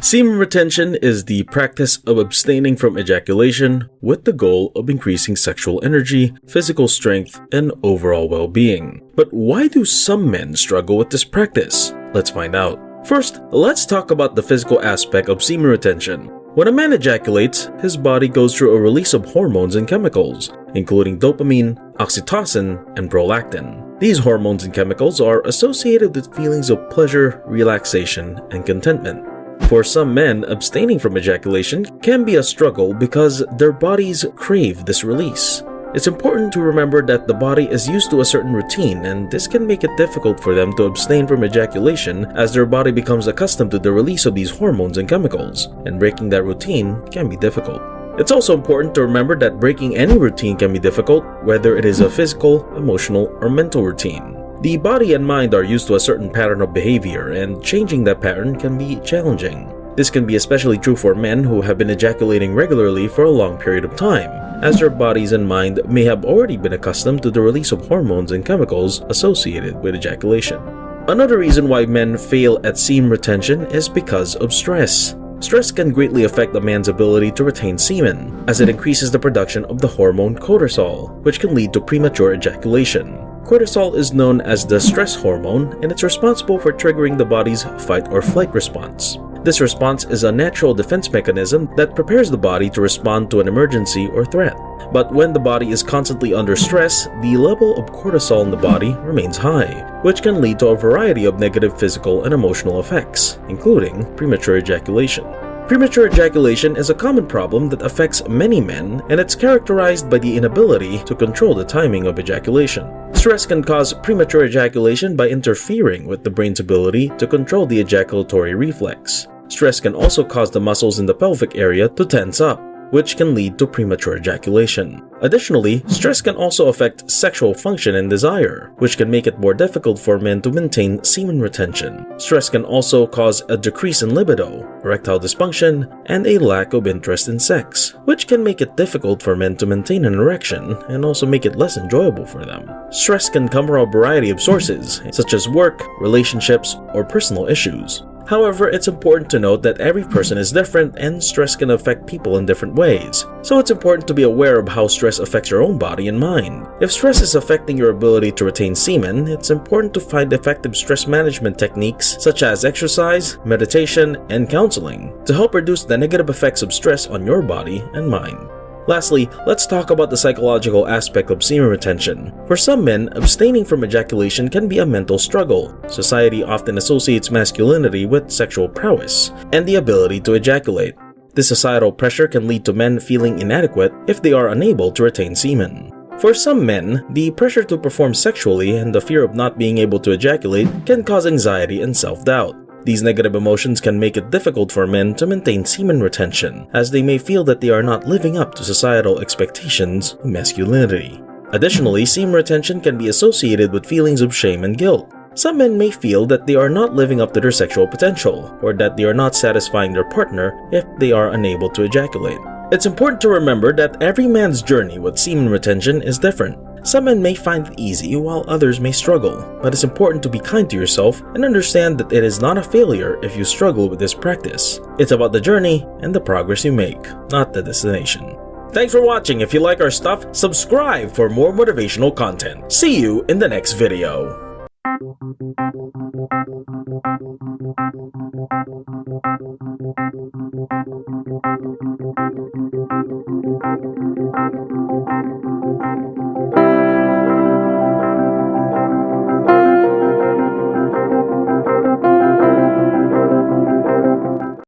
Semen retention is the practice of abstaining from ejaculation with the goal of increasing sexual energy, physical strength, and overall well-being. But why do some men struggle with this practice? Let's find out. First, let's talk about the physical aspect of semen retention. When a man ejaculates, his body goes through a release of hormones and chemicals, including dopamine, oxytocin, and prolactin. These hormones and chemicals are associated with feelings of pleasure, relaxation, and contentment. For some men, abstaining from ejaculation can be a struggle because their bodies crave this release. It's important to remember that the body is used to a certain routine, and this can make it difficult for them to abstain from ejaculation as their body becomes accustomed to the release of these hormones and chemicals, and breaking that routine can be difficult. It's also important to remember that breaking any routine can be difficult, whether it is a physical, emotional, or mental routine. The body and mind are used to a certain pattern of behavior, and changing that pattern can be challenging. This can be especially true for men who have been ejaculating regularly for a long period of time, as their bodies and mind may have already been accustomed to the release of hormones and chemicals associated with ejaculation. Another reason why men fail at semen retention is because of stress. Stress can greatly affect a man's ability to retain semen, as it increases the production of the hormone cortisol, which can lead to premature ejaculation. Cortisol is known as the stress hormone, and it's responsible for triggering the body's fight or flight response. This response is a natural defense mechanism that prepares the body to respond to an emergency or threat. But when the body is constantly under stress, the level of cortisol in the body remains high, which can lead to a variety of negative physical and emotional effects, including premature ejaculation. Premature ejaculation is a common problem that affects many men, and it's characterized by the inability to control the timing of ejaculation. Stress can cause premature ejaculation by interfering with the brain's ability to control the ejaculatory reflex. Stress can also cause the muscles in the pelvic area to tense up, which can lead to premature ejaculation. Additionally, stress can also affect sexual function and desire, which can make it more difficult for men to maintain semen retention. Stress can also cause a decrease in libido, erectile dysfunction, and a lack of interest in sex, which can make it difficult for men to maintain an erection and also make it less enjoyable for them. Stress can come from a variety of sources, such as work, relationships, or personal issues. However, it's important to note that every person is different and stress can affect people in different ways. So it's important to be aware of how stress affects your own body and mind. If stress is affecting your ability to retain semen, it's important to find effective stress management techniques such as exercise, meditation, and counseling to help reduce the negative effects of stress on your body and mind. Lastly, let's talk about the psychological aspect of semen retention. For some men, abstaining from ejaculation can be a mental struggle. Society often associates masculinity with sexual prowess and the ability to ejaculate. This societal pressure can lead to men feeling inadequate if they are unable to retain semen. For some men, the pressure to perform sexually and the fear of not being able to ejaculate can cause anxiety and self-doubt. These negative emotions can make it difficult for men to maintain semen retention, as they may feel that they are not living up to societal expectations of masculinity. Additionally, semen retention can be associated with feelings of shame and guilt. Some men may feel that they are not living up to their sexual potential, or that they are not satisfying their partner if they are unable to ejaculate. It's important to remember that every man's journey with semen retention is different. Some men may find it easy while others may struggle, but it's important to be kind to yourself and understand that it is not a failure if you struggle with this practice. It's about the journey and the progress you make, not the destination. Thanks for watching. If you like our stuff, subscribe for more motivational content. See you in the next video.